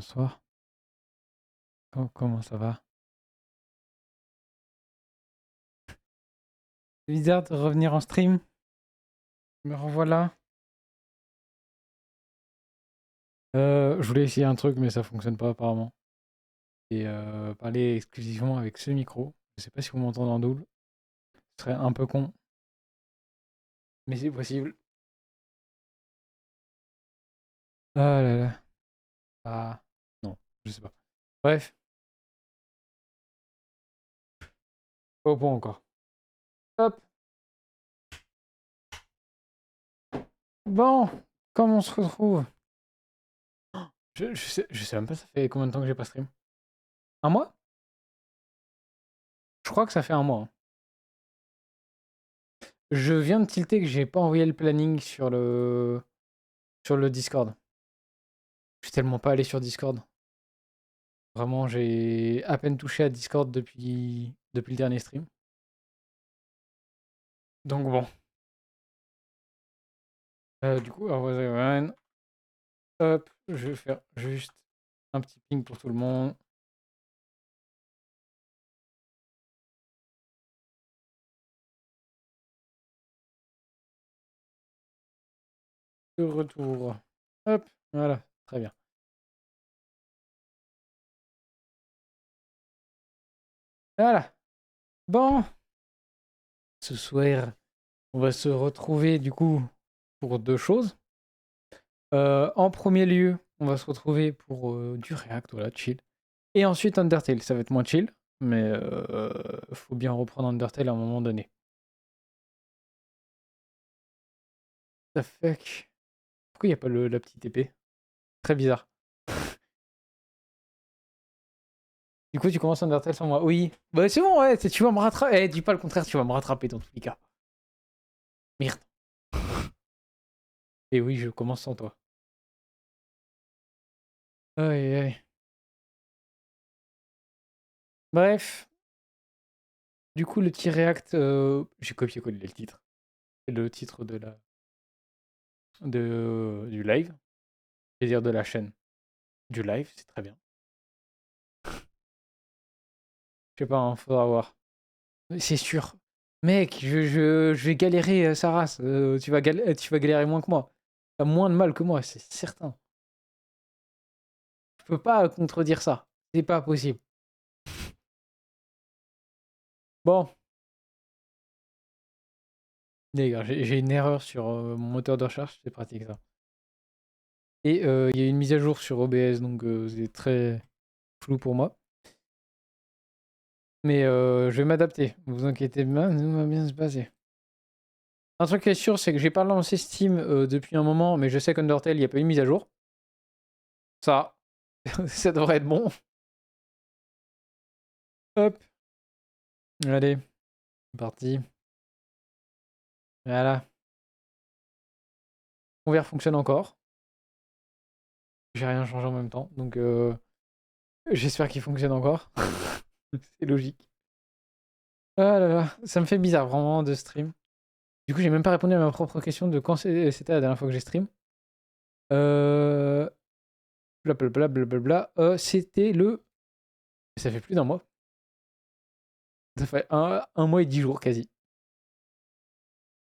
Bonsoir. Comment ça va? C'est bizarre de revenir en stream. Me revoilà. Je voulais essayer un truc, mais ça fonctionne pas apparemment. Et parler exclusivement avec ce micro. Je sais pas si vous m'entendez en double. Ce serait un peu con, mais c'est possible. Ah là là. Ah non, je sais pas. Bref, pas au point encore. Hop. Bon, comment on se retrouve? Je sais même pas ça fait combien de temps que j'ai pas stream. Un mois? Je crois que ça fait un mois, hein. Je viens de tilter que j'ai pas envoyé le planning sur le Discord. Je suis tellement pas allé sur Discord. Vraiment, j'ai à peine touché à Discord depuis le dernier stream. Donc bon. Du coup, One. Hop, je vais faire juste un petit ping pour tout le monde. De retour. Hop, voilà, très bien. Voilà. Bon, ce soir, on va se retrouver du coup pour deux choses. En premier lieu, on va se retrouver pour du React, voilà, chill. Et ensuite Undertale, ça va être moins chill, mais faut bien reprendre Undertale à un moment donné. The fuck? Pourquoi il n'y a pas la petite épée? Très bizarre. Du coup, tu commences Undertale sans moi. Oui. Bah c'est bon, ouais, tu vas me rattraper. Eh, dis pas le contraire, tu vas me rattraper dans tous les cas. Merde. Et oui, je commence sans toi. Aïe, aïe. Bref. Du coup, le petit React, j'ai copié-collé le titre. C'est le titre du live. C'est-à-dire de la chaîne. Du live, c'est très bien. Je sais pas, hein, faudra voir. C'est sûr. Mec, je vais galérer sa race. Tu vas galérer moins que moi. T'as moins de mal que moi, c'est certain. Je peux pas contredire ça. C'est pas possible. Bon, les gars, j'ai une erreur sur mon moteur de recherche, c'est pratique ça. Et il y a une mise à jour sur OBS, donc c'est très flou pour moi. Mais je vais m'adapter, vous inquiétez pas, tout va bien se passer. Un truc qui est sûr, c'est que j'ai pas lancé Steam depuis un moment, mais je sais qu'Undertale, il n'y a pas eu une mise à jour. Ça, ça devrait être bon. Hop, allez, c'est parti. Voilà. Convert fonctionne encore. J'ai rien changé en même temps, donc j'espère qu'il fonctionne encore. C'est logique. Ah là là, ça me fait bizarre vraiment de stream. Du coup, j'ai même pas répondu à ma propre question de quand c'était la dernière fois que j'ai stream. Blablabla, blablabla. C'était le. Ça fait plus d'un mois. Ça fait un mois et 10 jours quasi.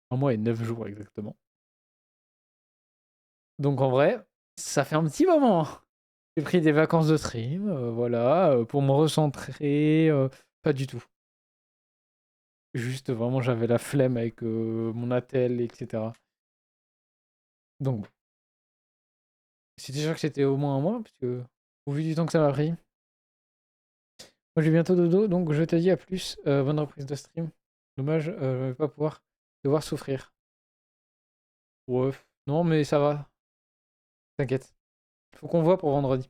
Un mois et 9 jours exactement. Donc en vrai, ça fait un petit moment. J'ai pris des vacances de stream, voilà, pour me recentrer. Pas du tout. Juste vraiment, j'avais la flemme avec mon attel, etc. Donc, c'était sûr que c'était au moins un mois, parce que, au vu du temps que ça m'a pris. Moi, j'ai bientôt dodo, donc je te dis à plus. Bonne reprise de stream. Dommage, je vais pas pouvoir devoir souffrir. Ouais, non, mais ça va. T'inquiète. Faut qu'on voit pour vendredi.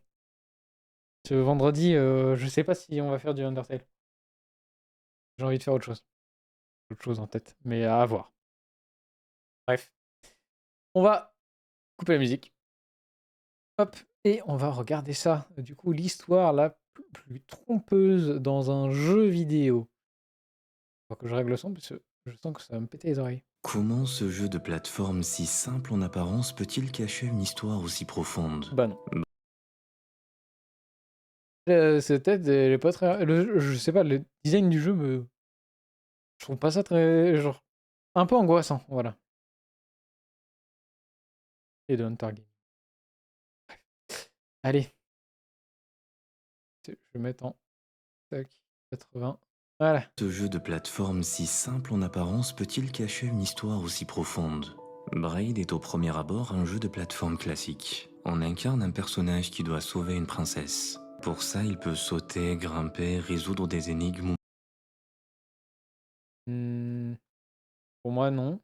Ce vendredi, je sais pas si on va faire du Undertale. J'ai envie de faire autre chose. Autre chose en tête, mais à voir. Bref. On va couper la musique. Hop, et on va regarder ça. Du coup, l'histoire la plus trompeuse dans un jeu vidéo. Faut que je règle le son parce que je sens que ça va me péter les oreilles. Comment ce jeu de plateforme si simple en apparence peut-il cacher une histoire aussi profonde? Bah non. Cette tête, elle est pas très. Je sais pas, le design du jeu me. Je trouve pas ça très. Genre. Un peu angoissant, voilà. Et de Hunter Game. Allez, je vais mettre en. Tac, 80. Voilà. Ce jeu de plateforme si simple en apparence peut-il cacher une histoire aussi profonde? Braid est au premier abord un jeu de plateforme classique. On incarne un personnage qui doit sauver une princesse. Pour ça, il peut sauter, grimper, résoudre des énigmes. Hmm, pour moi, non.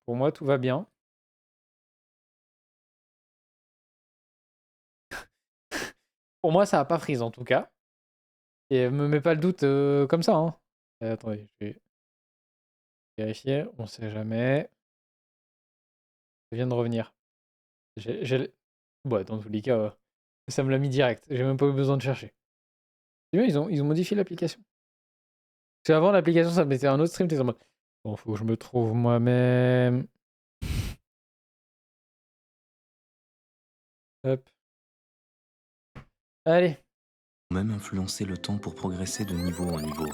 Pour moi, tout va bien. Pour moi, ça a pas freeze en tout cas. Et me mets pas le doute comme ça, hein. Attendez, je vais vérifier. On sait jamais. Ça vient de revenir. Ouais, dans tous les cas, ça me l'a mis direct. J'ai même pas eu besoin de chercher. C'est bien, ils ont modifié l'application. Parce qu'avant, l'application, ça mettait un autre stream. T'es en mode. Bon, faut que je me trouve moi-même. Hop. Allez. Même influencer le temps pour progresser de niveau en niveau.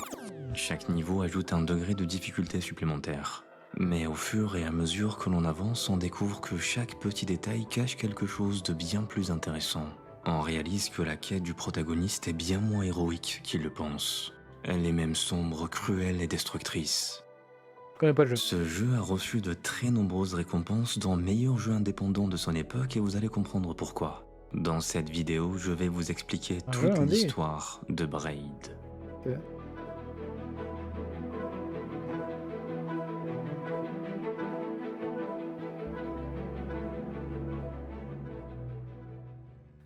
Chaque niveau ajoute un degré de difficulté supplémentaire. Mais au fur et à mesure que l'on avance, on découvre que chaque petit détail cache quelque chose de bien plus intéressant. On réalise que la quête du protagoniste est bien moins héroïque qu'il le pense. Elle est même sombre, cruelle et destructrice. Je connais pas le jeu. Ce jeu a reçu de très nombreuses récompenses dans meilleur jeu indépendant de son époque et vous allez comprendre pourquoi. Dans cette vidéo, je vais vous expliquer Un jeu toute indé. l'histoire de Braid. Ok.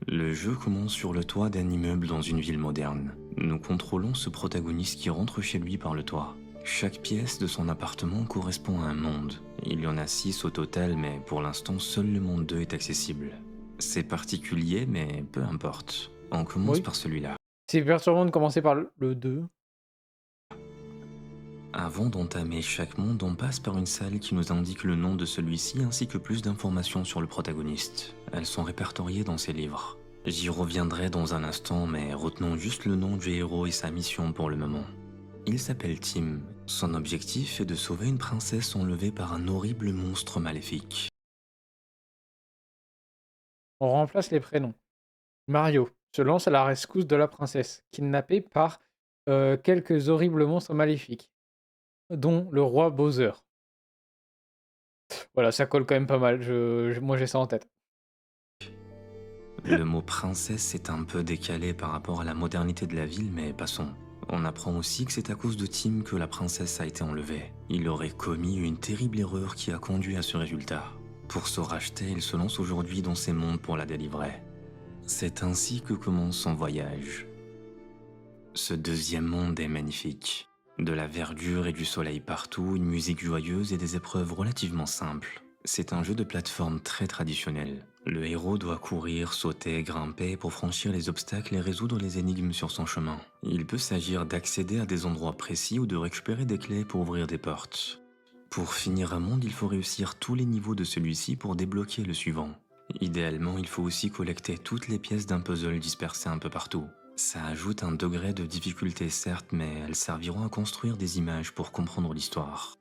Le jeu commence sur le toit d'un immeuble dans une ville moderne. Nous contrôlons ce protagoniste qui rentre chez lui par le toit. Chaque pièce de son appartement correspond à un monde. Il y en a 6 au total, mais pour l'instant, seul le monde 2 est accessible. C'est particulier, mais peu importe. On commence Oui. par celui-là. C'est perturbant de commencer par le 2. Avant d'entamer chaque monde, on passe par une salle qui nous indique le nom de celui-ci ainsi que plus d'informations sur le protagoniste. Elles sont répertoriées dans ses livres. J'y reviendrai dans un instant, mais retenons juste le nom du héros et sa mission pour le moment. Il s'appelle Tim. Son objectif est de sauver une princesse enlevée par un horrible monstre maléfique. On remplace les prénoms. Mario se lance à la rescousse de la princesse, kidnappée par quelques horribles monstres maléfiques, dont le roi Bowser. Voilà, ça colle quand même pas mal. Moi, j'ai ça en tête. Le mot princesse est un peu décalé par rapport à la modernité de la ville, mais passons. On apprend aussi que c'est à cause de Tim que la princesse a été enlevée. Il aurait commis une terrible erreur qui a conduit à ce résultat. Pour se racheter, il se lance aujourd'hui dans ces mondes pour la délivrer. C'est ainsi que commence son voyage. Ce deuxième monde est magnifique. De la verdure et du soleil partout, une musique joyeuse et des épreuves relativement simples. C'est un jeu de plateforme très traditionnel. Le héros doit courir, sauter, grimper pour franchir les obstacles et résoudre les énigmes sur son chemin. Il peut s'agir d'accéder à des endroits précis ou de récupérer des clés pour ouvrir des portes. Pour finir un monde, il faut réussir tous les niveaux de celui-ci pour débloquer le suivant. Idéalement, il faut aussi collecter toutes les pièces d'un puzzle dispersées un peu partout. Ça ajoute un degré de difficulté certes, mais elles serviront à construire des images pour comprendre l'histoire.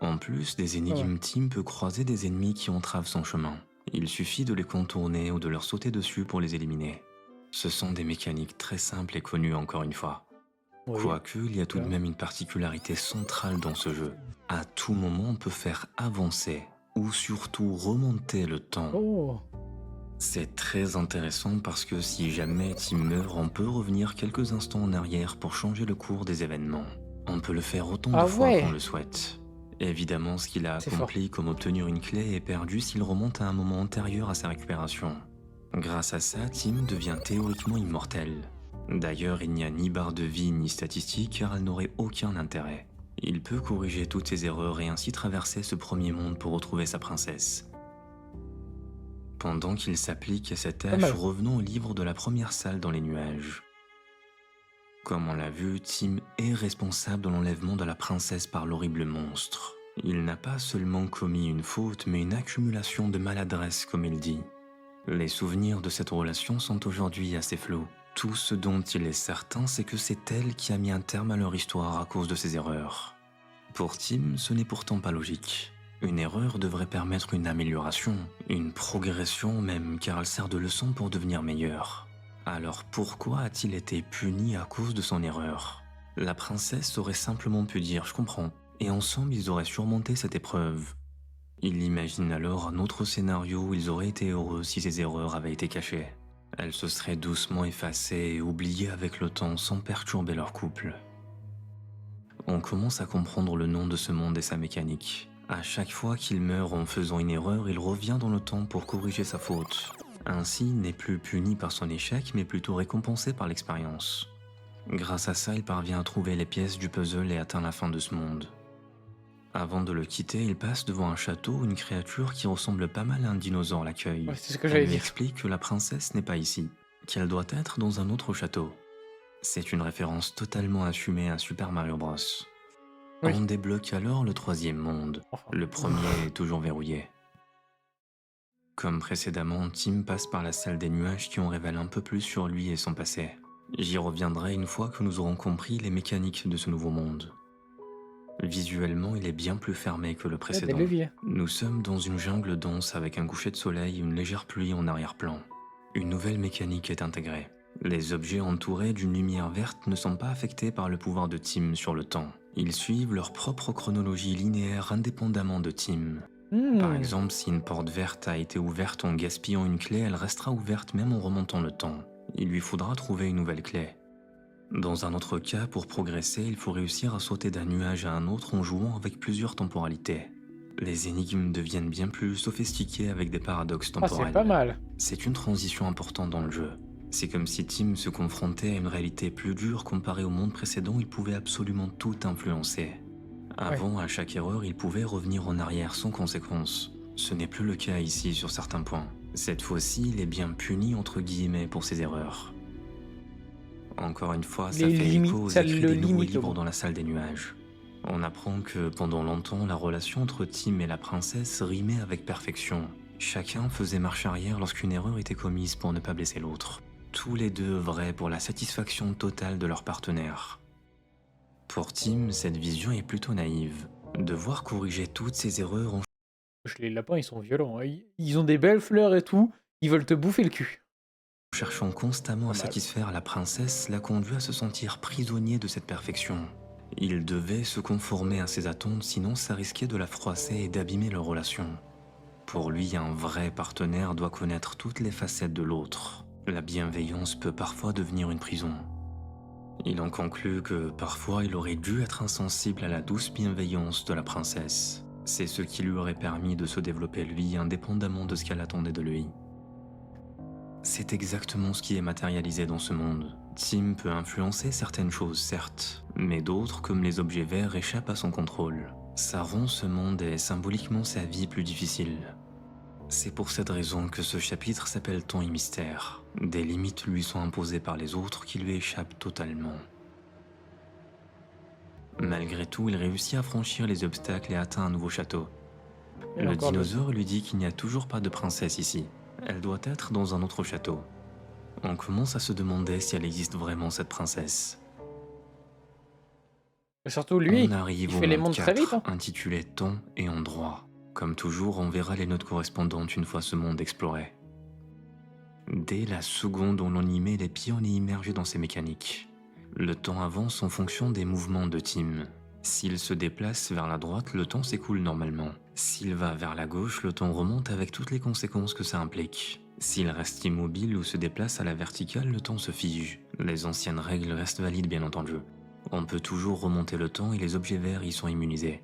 En plus, des énigmes, Tim peut croiser des ennemis qui entravent son chemin. Il suffit de les contourner ou de leur sauter dessus pour les éliminer. Ce sont des mécaniques très simples et connues encore une fois. Oui. Quoique, il y a tout de même une particularité centrale dans ce jeu. À tout moment, on peut faire avancer ou surtout remonter le temps. Oh. C'est très intéressant parce que si jamais Tim meurt, on peut revenir quelques instants en arrière pour changer le cours des événements. On peut le faire autant de fois qu'on le souhaite. Évidemment, ce qu'il a accompli comme obtenir une clé est perdu s'il remonte à un moment antérieur à sa récupération. Grâce à ça, Tim devient théoriquement immortel. D'ailleurs, il n'y a ni barre de vie ni statistique car elle n'aurait aucun intérêt. Il peut corriger toutes ses erreurs et ainsi traverser ce premier monde pour retrouver sa princesse. Pendant qu'il s'applique à cette tâche, revenons au livre de la première salle dans les nuages. Comme on l'a vu, Tim est responsable de l'enlèvement de la princesse par l'horrible monstre. Il n'a pas seulement commis une faute, mais une accumulation de maladresse, comme il dit. Les souvenirs de cette relation sont aujourd'hui assez flous. Tout ce dont il est certain, c'est que c'est elle qui a mis un terme à leur histoire à cause de ses erreurs. Pour Tim, ce n'est pourtant pas logique. Une erreur devrait permettre une amélioration, une progression même, car elle sert de leçon pour devenir meilleur. Alors pourquoi a-t-il été puni à cause de son erreur? La princesse aurait simplement pu dire « je comprends », et ensemble ils auraient surmonté cette épreuve. Il imagine alors un autre scénario où ils auraient été heureux si ces erreurs avaient été cachées. Elles se seraient doucement effacées et oubliées avec le temps sans perturber leur couple. On commence à comprendre le nom de ce monde et sa mécanique. À chaque fois qu'il meurt en faisant une erreur, il revient dans le temps pour corriger sa faute. Ainsi, il n'est plus puni par son échec, mais plutôt récompensé par l'expérience. Grâce à ça, il parvient à trouver les pièces du puzzle et atteint la fin de ce monde. Avant de le quitter, il passe devant un château où une créature qui ressemble pas mal à un dinosaure l'accueille. Ouais, c'est ce que Elle j'allais lui dire. explique que la princesse n'est pas ici, qu'elle doit être dans un autre château. C'est une référence totalement assumée à Super Mario Bros. Oui. On débloque alors le troisième monde. Enfin. Le premier est toujours verrouillé. Comme précédemment, Tim passe par la salle des nuages qui en révèle un peu plus sur lui et son passé. J'y reviendrai une fois que nous aurons compris les mécaniques de ce nouveau monde. Visuellement, il est bien plus fermé que le Il y a des précédent. leviers. Nous sommes dans une jungle dense avec un coucher de soleil et une légère pluie en arrière-plan. Une nouvelle mécanique est intégrée. Les objets entourés d'une lumière verte ne sont pas affectés par le pouvoir de Tim sur le temps. Ils suivent leur propre chronologie linéaire indépendamment de Tim. Par exemple, si une porte verte a été ouverte en gaspillant une clé, elle restera ouverte même en remontant le temps. Il lui faudra trouver une nouvelle clé. Dans un autre cas, pour progresser, il faut réussir à sauter d'un nuage à un autre en jouant avec plusieurs temporalités. Les énigmes deviennent bien plus sophistiquées avec des paradoxes Ah, temporels. c'est pas mal. C'est une transition importante dans le jeu. C'est comme si Tim se confrontait à une réalité plus dure comparée au monde précédent, il pouvait absolument tout influencer. Avant, à chaque erreur, il pouvait revenir en arrière sans conséquence. Ce n'est plus le cas ici sur certains points. Cette fois-ci, il est bien puni entre guillemets pour ses erreurs. Encore une fois, ça Les fait limites, écho aux ça écrits le des nouveaux limite au livres moins. dans la salle des nuages. On apprend que pendant longtemps, la relation entre Tim et la princesse rimait avec perfection. Chacun faisait marche arrière lorsqu'une erreur était commise pour ne pas blesser l'autre. Tous les deux œuvraient pour la satisfaction totale de leur partenaire. Pour Tim, cette vision est plutôt naïve. Devoir corriger toutes ses erreurs en Les lapins, ils sont violents, hein. Ils ont des belles fleurs et tout. Ils veulent te bouffer le cul. cherchant constamment à Pas mal. satisfaire la princesse l'a conduit à se sentir prisonnier de cette perfection. Il devait se conformer à ses attentes, sinon ça risquait de la froisser et d'abîmer leur relation. Pour lui, un vrai partenaire doit connaître toutes les facettes de l'autre. La bienveillance peut parfois devenir une prison. Il en conclut que parfois il aurait dû être insensible à la douce bienveillance de la princesse. C'est ce qui lui aurait permis de se développer lui indépendamment de ce qu'elle attendait de lui. C'est exactement ce qui est matérialisé dans ce monde. Tim peut influencer certaines choses, certes, mais d'autres, comme les objets verts, échappent à son contrôle. Ça rend ce monde et symboliquement sa vie plus difficile. C'est pour cette raison que ce chapitre s'appelle Temps et Mystère. Des limites lui sont imposées par les autres qui lui échappent totalement. Malgré tout, il réussit à franchir les obstacles et atteint un nouveau château. Et Le encore dinosaure lui dit qu'il n'y a toujours pas de princesse ici. Elle doit être dans un autre château. On commence à se demander si elle existe vraiment, cette princesse. Et surtout lui, On arrive il au fait les monde mondes très 4, vite, hein. intitulé Temps et Endroit. Comme toujours, on verra les notes correspondantes une fois ce monde exploré. Dès la seconde où l'on y met les pieds, on est immergé dans ces mécaniques. Le temps avance en fonction des mouvements de Tim. S'il se déplace vers la droite, le temps s'écoule normalement. S'il va vers la gauche, le temps remonte avec toutes les conséquences que ça implique. S'il reste immobile ou se déplace à la verticale, le temps se fige. Les anciennes règles restent valides bien entendu. On peut toujours remonter le temps et les objets verts y sont immunisés.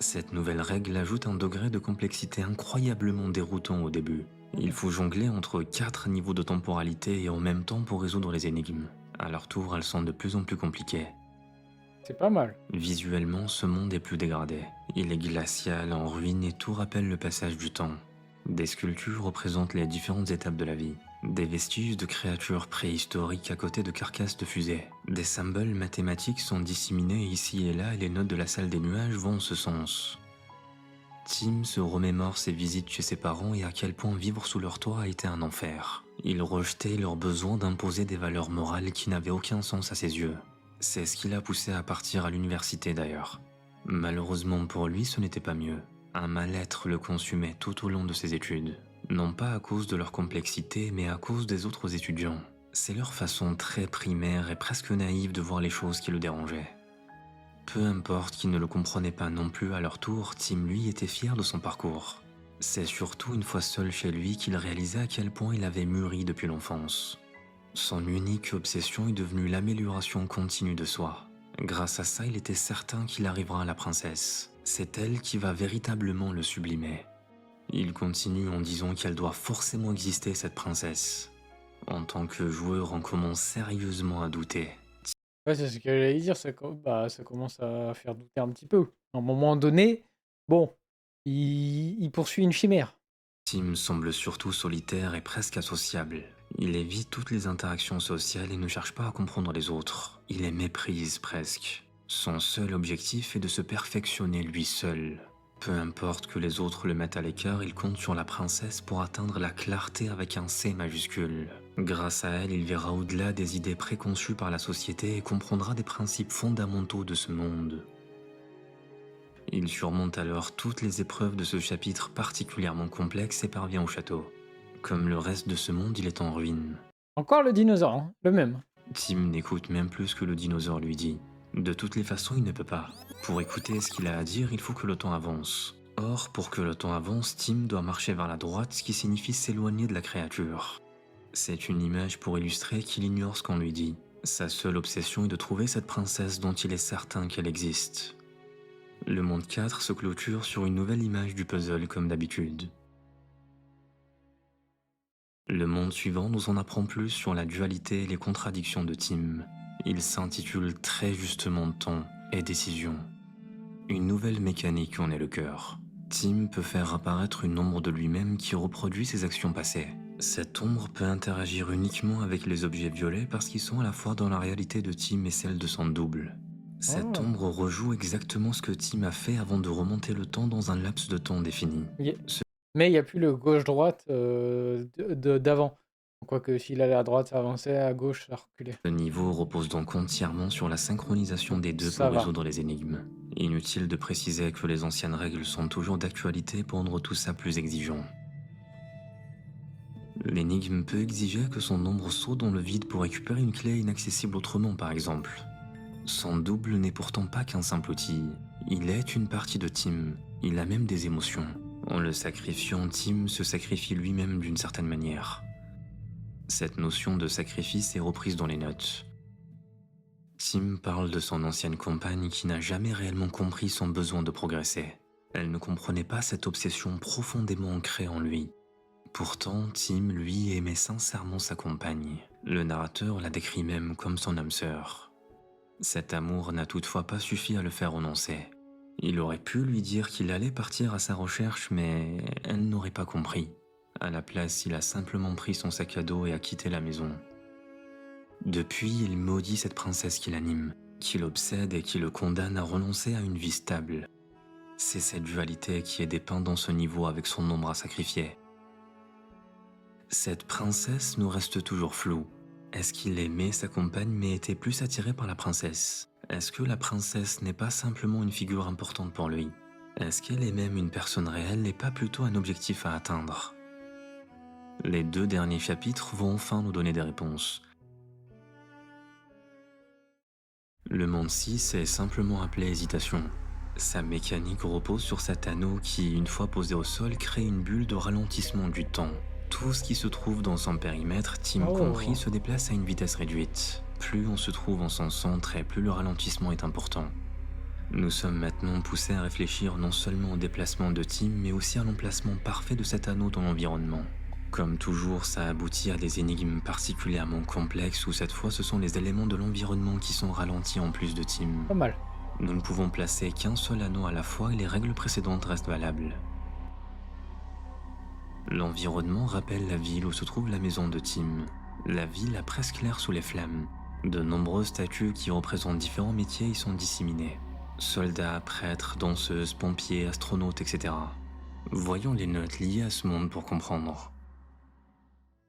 Cette nouvelle règle ajoute un degré de complexité incroyablement déroutant au début. Il faut jongler entre 4 niveaux de temporalité et en même temps pour résoudre les énigmes. À leur tour, elles sont de plus en plus compliquées. C'est pas mal. Visuellement, ce monde est plus dégradé. Il est glacial, en ruine et tout rappelle le passage du temps. Des sculptures représentent les différentes étapes de la vie. Des vestiges de créatures préhistoriques à côté de carcasses de fusées. Des symboles mathématiques sont disséminés ici et là et les notes de la salle des nuages vont en ce sens. Tim se remémore ses visites chez ses parents et à quel point vivre sous leur toit a été un enfer. Il rejetait leur besoin d'imposer des valeurs morales qui n'avaient aucun sens à ses yeux. C'est ce qui l'a poussé à partir à l'université d'ailleurs. Malheureusement pour lui, ce n'était pas mieux. Un mal-être le consumait tout au long de ses études. Non pas à cause de leur complexité, mais à cause des autres étudiants. C'est leur façon très primaire et presque naïve de voir les choses qui le dérangeaient. Peu importe qu'ils ne le comprenaient pas non plus à leur tour, Tim lui était fier de son parcours. C'est surtout une fois seul chez lui qu'il réalisait à quel point il avait mûri depuis l'enfance. Son unique obsession est devenue l'amélioration continue de soi. Grâce à ça, il était certain qu'il arrivera à la princesse. C'est elle qui va véritablement le sublimer. Il continue en disant qu'elle doit forcément exister, cette princesse. En tant que joueur, on commence sérieusement à douter. Ouais, c'est ce que j'allais dire, ça commence à faire douter un petit peu. À un moment donné, bon, il poursuit une chimère. Tim semble surtout solitaire et presque associable. Il évite toutes les interactions sociales et ne cherche pas à comprendre les autres. Il les méprise presque. Son seul objectif est de se perfectionner lui seul. Peu importe que les autres le mettent à l'écart, il compte sur la princesse pour atteindre la clarté avec un C majuscule. Grâce à elle, il verra au-delà des idées préconçues par la société et comprendra des principes fondamentaux de ce monde. Il surmonte alors toutes les épreuves de ce chapitre particulièrement complexe et parvient au château. Comme le reste de ce monde, il est en ruine. Encore le dinosaure, hein, le même. Tim n'écoute même plus ce que le dinosaure lui dit. De toutes les façons, il ne peut pas. Pour écouter ce qu'il a à dire, il faut que le temps avance. Or, pour que le temps avance, Tim doit marcher vers la droite, ce qui signifie s'éloigner de la créature. C'est une image pour illustrer qu'il ignore ce qu'on lui dit. Sa seule obsession est de trouver cette princesse dont il est certain qu'elle existe. Le monde 4 se clôture sur une nouvelle image du puzzle comme d'habitude. Le monde suivant nous en apprend plus sur la dualité et les contradictions de Tim. Il s'intitule très justement Temps et Décision. Une nouvelle mécanique en est le cœur. Tim peut faire apparaître une ombre de lui-même qui reproduit ses actions passées. Cette ombre peut interagir uniquement avec les objets violets parce qu'ils sont à la fois dans la réalité de Tim et celle de son double. Cette ombre rejoue exactement ce que Tim a fait avant de remonter le temps dans un laps de temps défini. Mais il n'y a plus le gauche-droite d'avant. Quoique s'il allait à droite, ça avançait, à gauche, ça reculait. Ce niveau repose donc entièrement sur la synchronisation des deux pour résoudre les énigmes. Inutile de préciser que les anciennes règles sont toujours d'actualité pour rendre tout ça plus exigeant. L'énigme peut exiger que son ombre saute dans le vide pour récupérer une clé inaccessible autrement, par exemple. Son double n'est pourtant pas qu'un simple outil. Il est une partie de Tim. Il a même des émotions. En le sacrifiant, Tim se sacrifie lui-même d'une certaine manière. Cette notion de sacrifice est reprise dans les notes. Tim parle de son ancienne compagne qui n'a jamais réellement compris son besoin de progresser. Elle ne comprenait pas cette obsession profondément ancrée en lui. Pourtant, Tim, lui, aimait sincèrement sa compagne. Le narrateur la décrit même comme son âme sœur. Cet amour n'a toutefois pas suffi à le faire renoncer. Il aurait pu lui dire qu'il allait partir à sa recherche, mais elle n'aurait pas compris. À la place, il a simplement pris son sac à dos et a quitté la maison. Depuis, il maudit cette princesse qui l'anime, qui l'obsède et qui le condamne à renoncer à une vie stable. C'est cette dualité qui est dépeinte dans ce niveau avec son ombre à sacrifier. Cette princesse nous reste toujours floue. Est-ce qu'il aimait sa compagne mais était plus attiré par la princesse? Est-ce que la princesse n'est pas simplement une figure importante pour lui? Est-ce qu'elle est même une personne réelle et pas plutôt un objectif à atteindre? Les 2 derniers chapitres vont enfin nous donner des réponses. Le monde 6 est simplement appelé hésitation. Sa mécanique repose sur cet anneau qui, une fois posé au sol, crée une bulle de ralentissement du temps. Tout ce qui se trouve dans son périmètre, Tim compris, se déplace à une vitesse réduite. Plus on se trouve en son centre et plus le ralentissement est important. Nous sommes maintenant poussés à réfléchir non seulement au déplacement de Tim, mais aussi à l'emplacement parfait de cet anneau dans l'environnement. Comme toujours, ça aboutit à des énigmes particulièrement complexes où cette fois ce sont les éléments de l'environnement qui sont ralentis en plus de Tim. Pas mal. Nous ne pouvons placer qu'un seul anneau à la fois et les règles précédentes restent valables. L'environnement rappelle la ville où se trouve la maison de Tim. La ville a presque l'air sous les flammes. De nombreuses statues qui représentent différents métiers y sont disséminées. Soldats, prêtres, danseuses, pompiers, astronautes, etc. Voyons les notes liées à ce monde pour comprendre.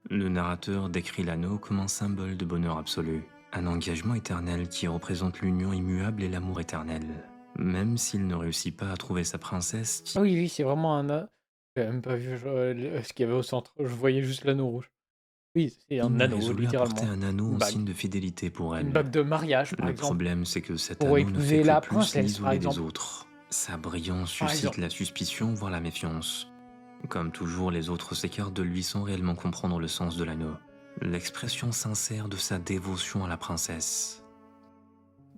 Le narrateur décrit l'anneau comme un symbole de bonheur absolu, un engagement éternel qui représente l'union immuable et l'amour éternel. Même s'il ne réussit pas à trouver sa princesse, Ah oui, oui, c'est vraiment un a j'avais même pas vu ce qu'il y avait au centre. Je voyais juste l'anneau rouge. Oui, c'est un Tim a anneau, résolu apporter littéralement. un anneau Une en signe bague. de fidélité pour Une elle. bague de mariage, par Le exemple, problème, c'est que cet pour anneau ne fait épouser que la plus princesse, par l'isoler des exemple. autres. Sa brillance Par suscite exemple. la suspicion, voire la méfiance. Comme toujours, les autres s'écartent de lui sans réellement comprendre le sens de l'anneau. L'expression sincère de sa dévotion à la princesse.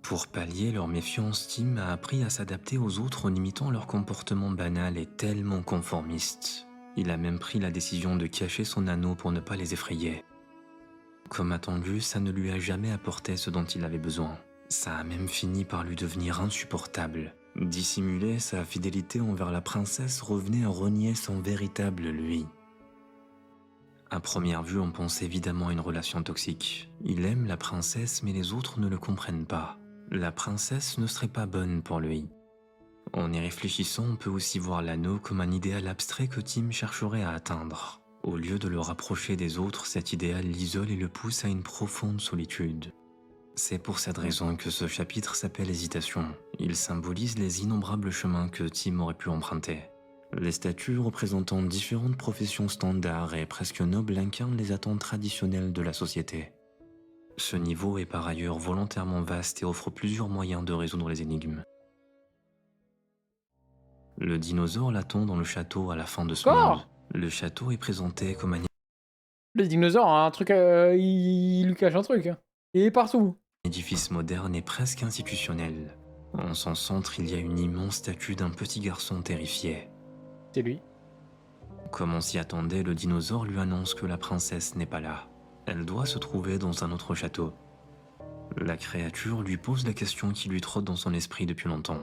Pour pallier leur méfiance, Tim a appris à s'adapter aux autres en imitant leur comportement banal et tellement conformiste. Il a même pris la décision de cacher son anneau pour ne pas les effrayer. Comme attendu, ça ne lui a jamais apporté ce dont il avait besoin. Ça a même fini par lui devenir insupportable. Dissimuler sa fidélité envers la princesse revenait à renier son véritable lui. À première vue, on pense évidemment à une relation toxique. Il aime la princesse, mais les autres ne le comprennent pas. La princesse ne serait pas bonne pour lui. En y réfléchissant, on peut aussi voir l'anneau comme un idéal abstrait que Tim chercherait à atteindre. Au lieu de le rapprocher des autres, cet idéal l'isole et le pousse à une profonde solitude. C'est pour cette raison que ce chapitre s'appelle Hésitation. Il symbolise les innombrables chemins que Tim aurait pu emprunter. Les statues représentant différentes professions standards et presque nobles incarnent les attentes traditionnelles de la société. Ce niveau est par ailleurs volontairement vaste et offre plusieurs moyens de résoudre les énigmes. Le dinosaure l'attend dans le château à la fin de ce monde. Encore? Le château est présenté comme un Le dinosaure a un truc, il lui cache un truc, hein. Il est partout. édifice moderne et presque institutionnel. En son centre, il y a une immense statue d'un petit garçon terrifié. C'est lui. Comme on s'y attendait, le dinosaure lui annonce que la princesse n'est pas là. Elle doit se trouver dans un autre château. La créature lui pose la question qui lui trotte dans son esprit depuis longtemps.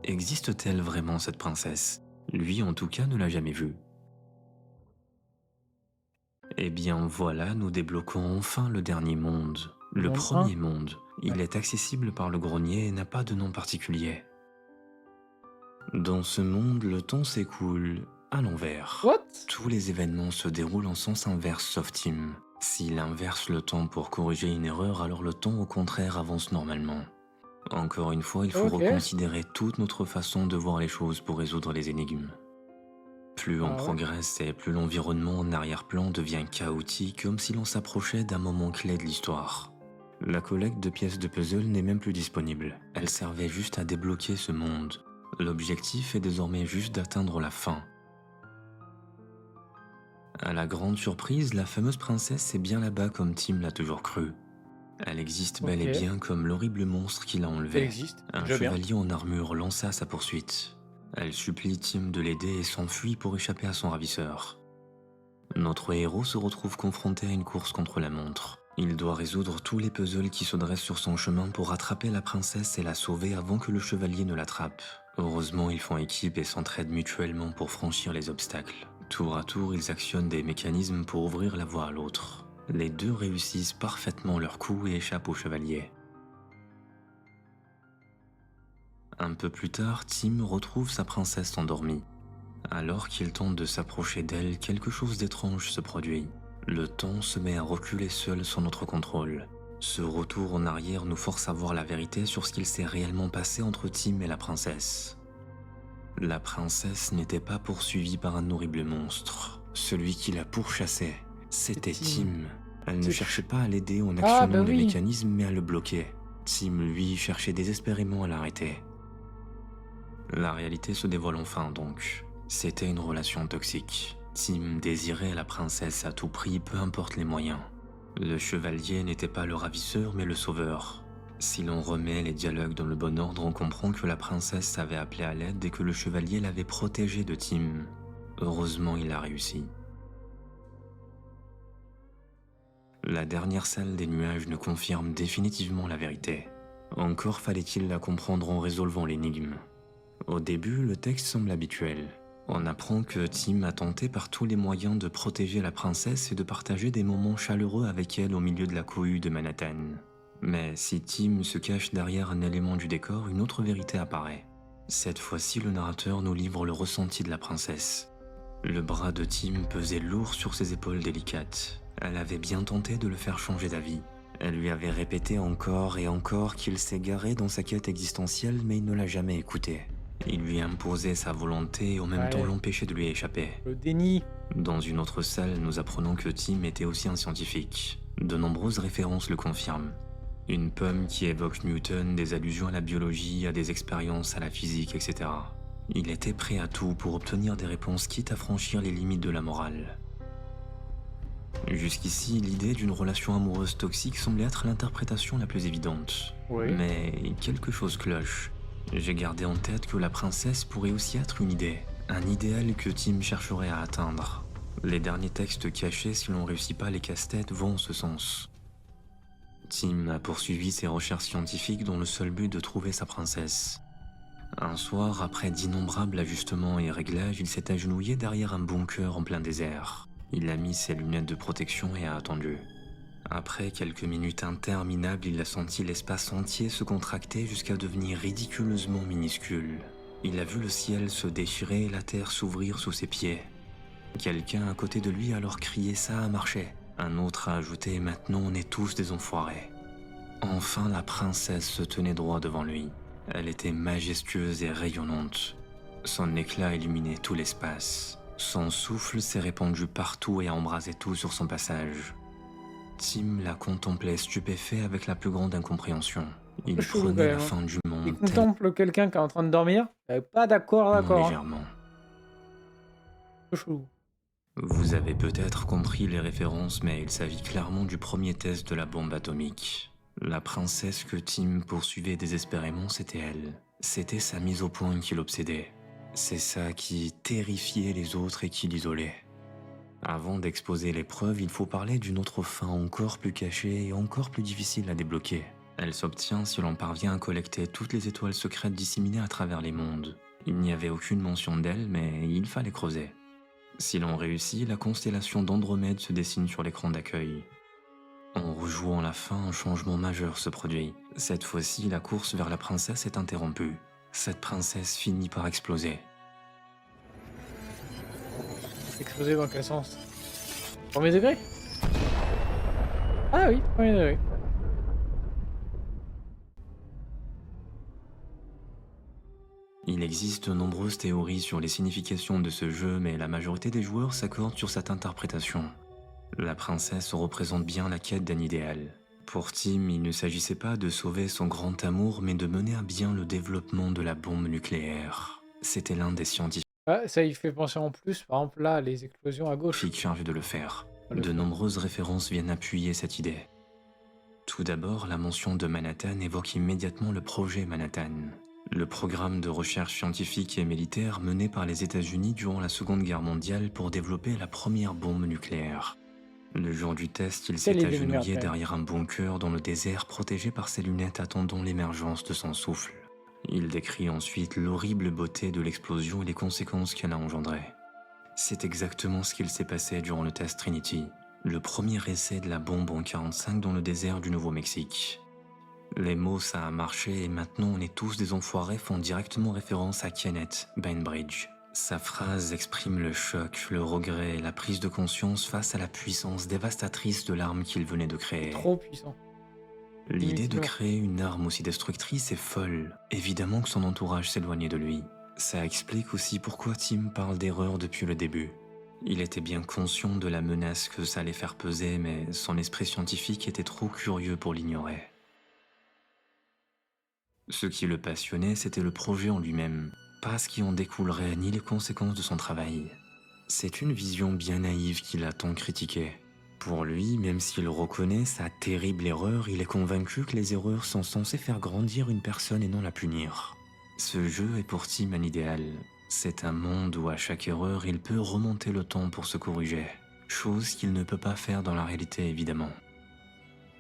Existe-t-elle vraiment cette princesse? Lui en tout cas ne l'a jamais vue. Eh bien voilà, nous débloquons enfin le dernier monde. Le Monde premier 1. monde. Il est accessible par le grenier et n'a pas de nom particulier. Dans ce monde, le temps s'écoule à l'envers. What? Tous les événements se déroulent en sens inverse sauf Tim. S'il inverse le temps pour corriger une erreur, alors le temps au contraire avance normalement. Encore une fois, il faut Ok. reconsidérer toute notre façon de voir les choses pour résoudre les énigmes. Plus on Ah ouais. progresse et plus l'environnement en arrière-plan devient chaotique, comme si l'on s'approchait d'un moment clé de l'histoire. La collecte de pièces de puzzle n'est même plus disponible. Elle servait juste à débloquer ce monde. L'objectif est désormais juste d'atteindre la fin. À la grande surprise, la fameuse princesse est bien là-bas comme Tim l'a toujours cru. Elle existe bel et Ok. bien comme l'horrible monstre qui l'a Elle enlevé. existe. Un Déjà bien. chevalier en armure lança sa poursuite. Elle supplie Tim de l'aider et s'enfuit pour échapper à son ravisseur. Notre héros se retrouve confronté à une course contre la montre. Il doit résoudre tous les puzzles qui se dressent sur son chemin pour rattraper la princesse et la sauver avant que le chevalier ne l'attrape. Heureusement, ils font équipe et s'entraident mutuellement pour franchir les obstacles. Tour à tour, ils actionnent des mécanismes pour ouvrir la voie à l'autre. Les deux réussissent parfaitement leur coup et échappent au chevalier. Un peu plus tard, Tim retrouve sa princesse endormie. Alors qu'il tente de s'approcher d'elle, quelque chose d'étrange se produit. Le temps se met à reculer seul sans notre contrôle. Ce retour en arrière nous force à voir la vérité sur ce qu'il s'est réellement passé entre Tim et la princesse. La princesse n'était pas poursuivie par un horrible monstre. Celui qui la pourchassait, c'était Tim. Tim. Elle ne C'est- cherchait pas à l'aider en Ah, actionnant bah les oui. mécanismes mais à le bloquer. Tim, lui, cherchait désespérément à l'arrêter. La réalité se dévoile enfin donc. C'était une relation toxique. Tim désirait la princesse à tout prix, peu importe les moyens. Le chevalier n'était pas le ravisseur mais le sauveur. Si l'on remet les dialogues dans le bon ordre, on comprend que la princesse savait appeler à l'aide et que le chevalier l'avait protégée de Tim. Heureusement, il a réussi. La dernière salle des nuages nous confirme définitivement la vérité. Encore fallait-il la comprendre en résolvant l'énigme. Au début, le texte semble habituel. On apprend que Tim a tenté par tous les moyens de protéger la princesse et de partager des moments chaleureux avec elle au milieu de la cohue de Manhattan. Mais si Tim se cache derrière un élément du décor, une autre vérité apparaît. Cette fois-ci, le narrateur nous livre le ressenti de la princesse. Le bras de Tim pesait lourd sur ses épaules délicates. Elle avait bien tenté de le faire changer d'avis. Elle lui avait répété encore et encore qu'il s'égarait dans sa quête existentielle, mais il ne l'a jamais écouté. Il lui imposait sa volonté et en même temps Ouais. l'empêchait de lui échapper. Le déni. Dans une autre salle, nous apprenons que Tim était aussi un scientifique. De nombreuses références le confirment. Une pomme qui évoque Newton, des allusions à la biologie, à des expériences à la physique, etc. Il était prêt à tout pour obtenir des réponses quitte à franchir les limites de la morale. Jusqu'ici, l'idée d'une relation amoureuse toxique semblait être l'interprétation la plus évidente. Oui. Mais quelque chose cloche. J'ai gardé en tête que la princesse pourrait aussi être une idée, un idéal que Tim chercherait à atteindre. Les derniers textes cachés, si l'on ne réussit pas les casse-têtes, vont en ce sens. Tim a poursuivi ses recherches scientifiques dans le seul but de trouver sa princesse. Un soir, après d'innombrables ajustements et réglages, il s'est agenouillé derrière un bunker en plein désert. Il a mis ses lunettes de protection et a attendu. Après quelques minutes interminables, il a senti l'espace entier se contracter jusqu'à devenir ridiculeusement minuscule. Il a vu le ciel se déchirer et la terre s'ouvrir sous ses pieds. Quelqu'un à côté de lui a alors crié « ça a marché ». Un autre a ajouté « maintenant on est tous des enfoirés ». Enfin la princesse se tenait droit devant lui. Elle était majestueuse et rayonnante. Son éclat illuminait tout l'espace. Son souffle s'est répandu partout et a embrasé tout sur son passage. Tim la contemplait stupéfait avec la plus grande incompréhension. Il Chelou, quand prenait la même, hein. fin du Il monde tellement contemple quelqu'un qui est en train de dormir. Pas d'accord, hein. légèrement. Chelou. Vous avez peut-être compris les références, mais il s'agit clairement du premier test de la bombe atomique. La princesse que Tim poursuivait désespérément, c'était elle. C'était sa mise au point qui l'obsédait. C'est ça qui terrifiait les autres et qui l'isolait. Avant d'exposer les preuves, il faut parler d'une autre fin encore plus cachée et encore plus difficile à débloquer. Elle s'obtient si l'on parvient à collecter toutes les étoiles secrètes disséminées à travers les mondes. Il n'y avait aucune mention d'elle, mais il fallait creuser. Si l'on réussit, la constellation d'Andromède se dessine sur l'écran d'accueil. En rejouant la fin, un changement majeur se produit. Cette fois-ci, la course vers la princesse est interrompue. Cette princesse finit par exploser. Explosé dans quel sens? Premier degré? Ah oui, premier degré. Il existe de nombreuses théories sur les significations de ce jeu, mais la majorité des joueurs s'accordent sur cette interprétation. La princesse représente bien la quête d'un idéal. Pour Tim, il ne s'agissait pas de sauver son grand amour, mais de mener à bien le développement de la bombe nucléaire. C'était l'un des scientifiques Ah, ça y fait penser en plus, par exemple là, les explosions à gauche. chargés de le faire. On va le De faire. nombreuses références viennent appuyer cette idée. Tout d'abord, la mention de Manhattan évoque immédiatement le projet Manhattan, le programme de recherche scientifique et militaire mené par les États-Unis durant la Seconde Guerre mondiale pour développer la première bombe nucléaire. Le jour du test, il s'est Quelle idée de merde, agenouillé quand même. derrière un bunker dans le désert protégé par ses lunettes attendant l'émergence de son souffle. Il décrit ensuite l'horrible beauté de l'explosion et les conséquences qu'elle a engendrées. C'est exactement ce qu'il s'est passé durant le test Trinity, le premier essai de la bombe en 1945 dans le désert du Nouveau-Mexique. Les mots « ça a marché » et « maintenant on est tous des enfoirés » font directement référence à Kenneth Bainbridge. Sa phrase exprime le choc, le regret et la prise de conscience face à la puissance dévastatrice de l'arme qu'il venait de créer. Trop puissant. L'idée de Inutilement. créer une arme aussi destructrice est folle. Évidemment que son entourage s'éloignait de lui. Ça explique aussi pourquoi Tim parle d'erreur depuis le début. Il était bien conscient de la menace que ça allait faire peser, mais son esprit scientifique était trop curieux pour l'ignorer. Ce qui le passionnait, c'était le projet en lui-même, pas ce qui en découlerait ni les conséquences de son travail. C'est une vision bien naïve qu'il a tant critiquée. Pour lui, même s'il reconnaît sa terrible erreur, il est convaincu que les erreurs sont censées faire grandir une personne et non la punir. Ce jeu est pour Tim un idéal. C'est un monde où à chaque erreur, il peut remonter le temps pour se corriger, chose qu'il ne peut pas faire dans la réalité évidemment.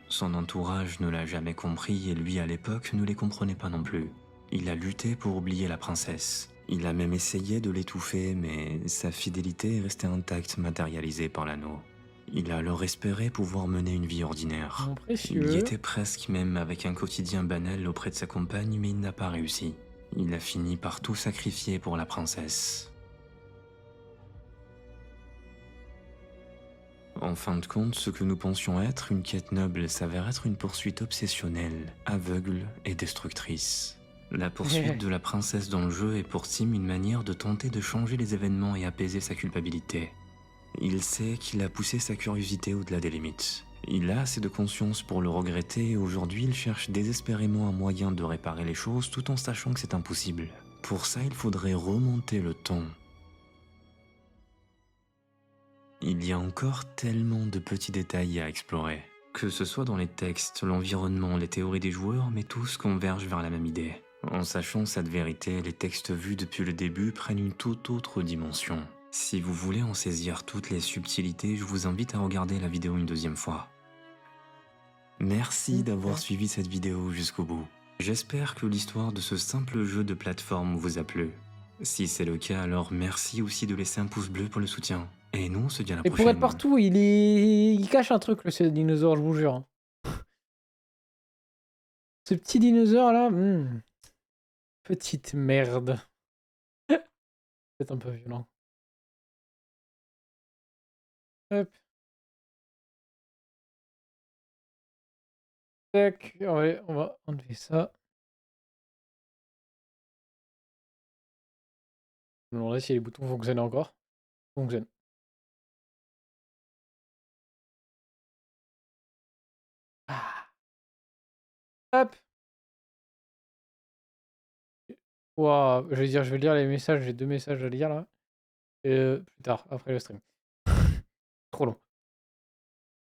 Son entourage ne l'a jamais compris et lui à l'époque ne les comprenait pas non plus. Il a lutté pour oublier la princesse. Il a même essayé de l'étouffer, mais sa fidélité est restée intacte, matérialisée par l'anneau. Il a alors espéré pouvoir mener une vie ordinaire. Mon Il y précieux. était presque même avec un quotidien banal auprès de sa compagne, mais il n'a pas réussi. Il a fini par tout sacrifier pour la princesse. En fin de compte, ce que nous pensions être une quête noble s'avère être une poursuite obsessionnelle, aveugle et destructrice. La poursuite de la princesse dans le jeu est pour Tim une manière de tenter de changer les événements et apaiser sa culpabilité. Il sait qu'il a poussé sa curiosité au-delà des limites. Il a assez de conscience pour le regretter et aujourd'hui il cherche désespérément un moyen de réparer les choses tout en sachant que c'est impossible. Pour ça, il faudrait remonter le temps. Il y a encore tellement de petits détails à explorer. Que ce soit dans les textes, l'environnement, les théories des joueurs, mais tous convergent vers la même idée. En sachant cette vérité, les textes vus depuis le début prennent une toute autre dimension. Si vous voulez en saisir toutes les subtilités, je vous invite à regarder la vidéo une deuxième fois. Merci d'avoir suivi cette vidéo jusqu'au bout. J'espère que l'histoire de ce simple jeu de plateforme vous a plu. Si c'est le cas, alors merci aussi de laisser un pouce bleu pour le soutien. Et nous, on se dit à la Et pour prochaine. être partout, il cache un truc, ce dinosaure, je vous jure. Hein. Ce petit dinosaure là, petite merde. C'est un peu violent. Hop. Tac, on va enlever ça. Je me demandais si les boutons fonctionnaient encore. Fonctionne. Ah. Hop. Waouh, je vais lire les messages, j'ai 2 messages à lire là. Plus tard, après le stream. Trop long.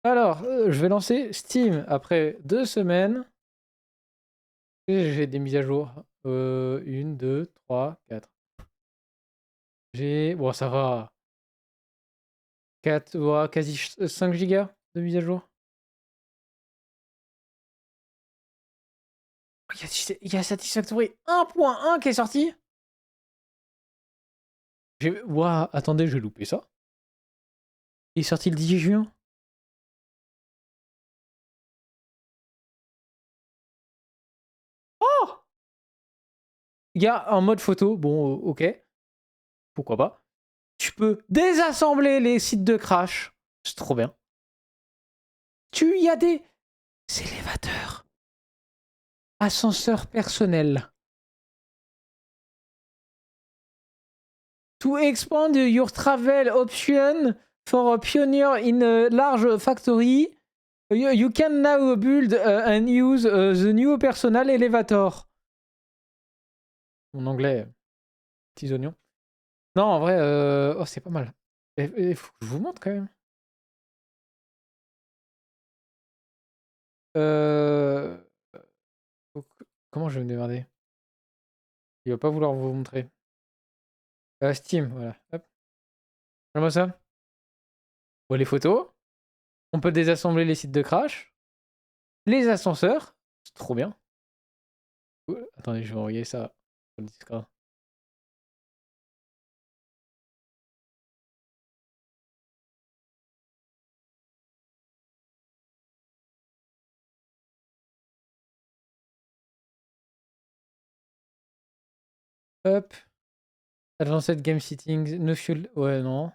Alors, je vais lancer Steam après 2 semaines. Et j'ai des mises à jour. 1, 2, 3, 4. Bon, ça va. 4, ouais, quasi 5 gigas de mise à jour. Il y a Satisfactory 1.1 qui est sorti. Ouah, attendez, j'ai loupé ça. Il est sorti le 10 juin. Oh! Il y a un mode photo. Bon, ok. Pourquoi pas. Tu peux désassembler les sites de crash. C'est trop bien. Il y a des élévateurs. Ascenseurs personnels. To expand your travel option for a pioneer in a large factory, you can now build and use the new personal elevator. Mon anglais, petits oignons. Non, en vrai, oh, c'est pas mal. Il faut que je vous montre quand même. Euh... Comment je vais me démerder? Il va pas vouloir vous montrer. Steam, voilà. Hop. Regarde-moi ça. Bon, les photos. On peut désassembler les sites de crash. Les ascenseurs. C'est trop bien. Attendez, je vais envoyer ça sur le Discord. Hop. Advanced Game Settings. No fuel. Ouais, non.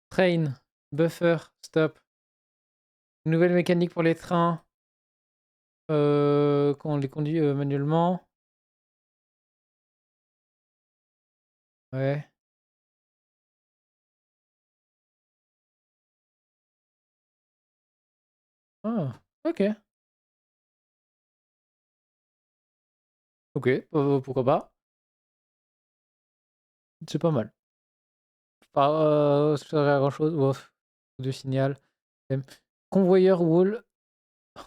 Train. Buffer. Stop. Nouvelle mécanique pour les trains. Quand on les conduit manuellement. Ouais. Ah, ok. Ok, pourquoi pas. C'est pas mal. Pas ça serait à grand chose. Ouf. De signal. Convoyeur wall.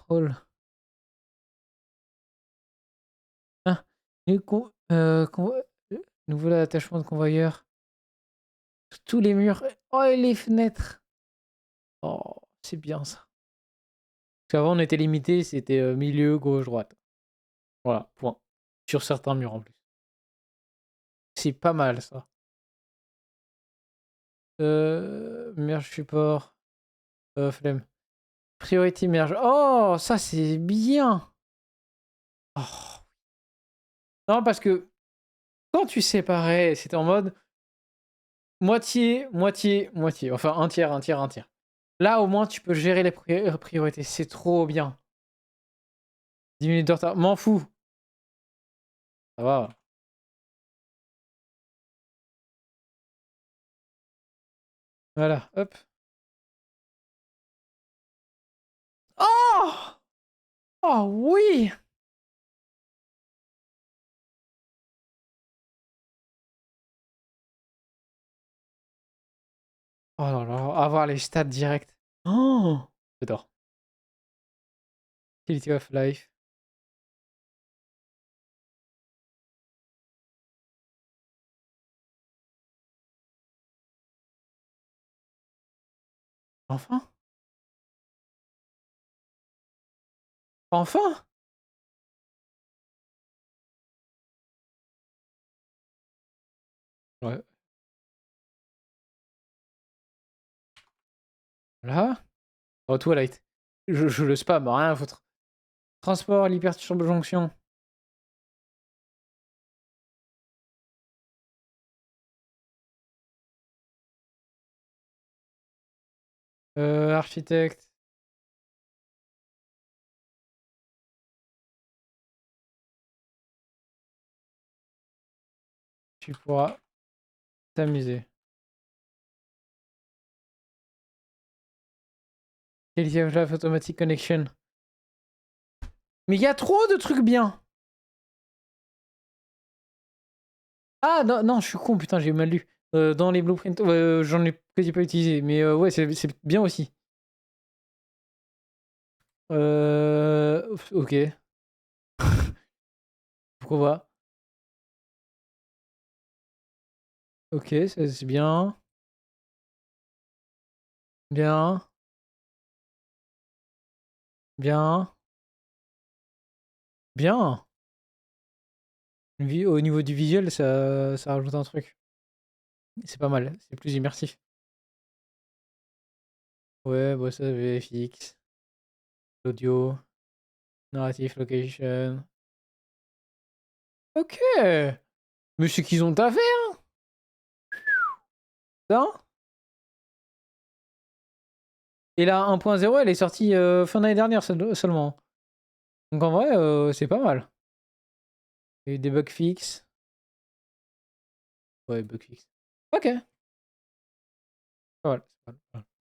Hall. Ah. Nouveau attachement de convoyeur. Sur tous les murs. Oh, et les fenêtres. Oh, c'est bien ça. Parce qu'avant, on était limité, c'était milieu, gauche, droite. Voilà, point. Sur certains murs en plus. C'est pas mal ça. Merge support. Flemme. Priority merge. Oh, ça c'est bien. Oh. Non, parce que quand tu séparais, c'était en mode moitié, moitié, moitié. Enfin, un tiers, un tiers, un tiers. Là, au moins, tu peux gérer les priorités. C'est trop bien. 10 minutes de retard. M'en fous. Ça va. Voilà, hop. Oh! Oh oui! Oh là là, avoir les stats directs. Oh! J'adore. Quality of life. Enfin? Enfin? Ouais. Voilà. Oh, Twilight. Je le spam, rien à foutre. Transport, l'hyperjonction. Architecte. Tu pourras t'amuser. Quality of life automatic connection. Mais il y a trop de trucs bien. Ah non, non, je suis con, putain, j'ai mal lu. Dans les blueprints, j'en ai quasi pas utilisé, mais ouais, c'est bien aussi. Ok. Pourquoi pas. Ok, c'est bien. Bien. Bien. Bien. Au niveau du visuel, ça rajoute un truc. C'est pas mal, c'est plus immersif. Ouais, bah ça, VFX, l'audio, narrative location. Ok. Mais c'est qu'ils ont taffé, hein. Et la 1.0, elle est sortie fin d'année dernière seulement. Donc en vrai, c'est pas mal. Et des bugs fixes. Ouais, bugs fixes. Ok. Pas mal, pas mal, pas mal.